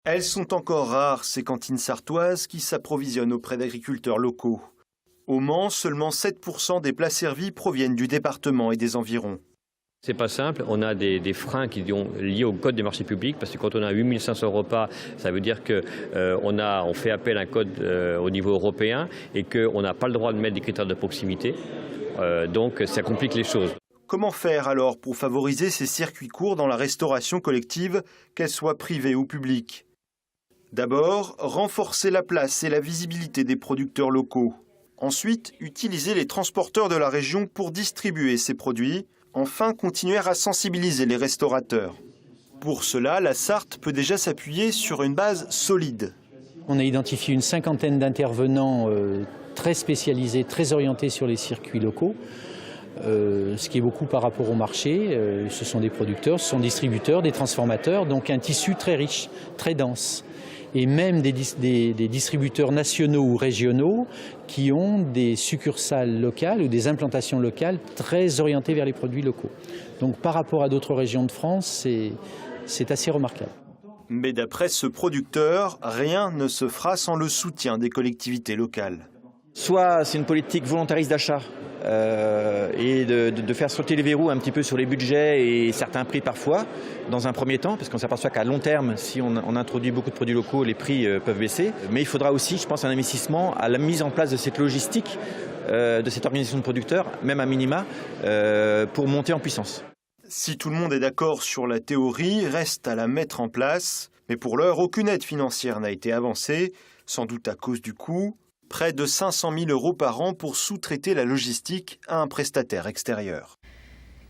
Elles sont encore rares, ces cantines sartoises qui s'approvisionnent auprès d'agriculteurs locaux. Au Mans, seulement 7% des plats servis proviennent du département et des environs. C'est pas simple, on a des freins qui sont liés au code des marchés publics, parce que quand on a 8500 repas, ça veut dire qu'on fait appel à un code au niveau européen et qu'on n'a pas le droit de mettre des critères de proximité, donc ça complique les choses. Comment faire alors pour favoriser ces circuits courts dans la restauration collective, qu'elle soit privée ou publique? D'abord, renforcer la place et la visibilité des producteurs locaux. Ensuite, utiliser les transporteurs de la région pour distribuer ces produits. Enfin, continuer à sensibiliser les restaurateurs. Pour cela, la Sarthe peut déjà s'appuyer sur une base solide. On a identifié une cinquantaine d'intervenants très spécialisés, très orientés sur les circuits locaux, ce qui est beaucoup par rapport au marché. Ce sont des producteurs, ce sont des distributeurs, des transformateurs, donc un tissu très riche, très dense. Et même des distributeurs nationaux ou régionaux qui ont des succursales locales ou des implantations locales très orientées vers les produits locaux. Donc par rapport à d'autres régions de France, c'est assez remarquable. Mais d'après ce producteur, rien ne se fera sans le soutien des collectivités locales. Soit c'est une politique volontariste d'achat et de faire sauter les verrous un petit peu sur les budgets et certains prix parfois, dans un premier temps, parce qu'on s'aperçoit qu'à long terme, si on introduit beaucoup de produits locaux, les prix peuvent baisser. Mais il faudra aussi, je pense, un investissement à la mise en place de cette logistique, de cette organisation de producteurs, même à minima, pour monter en puissance. Si tout le monde est d'accord sur la théorie, reste à la mettre en place. Mais pour l'heure, aucune aide financière n'a été avancée, sans doute à cause du coût. Près de 500 000 € par an pour sous-traiter la logistique à un prestataire extérieur.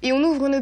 Et on ouvre une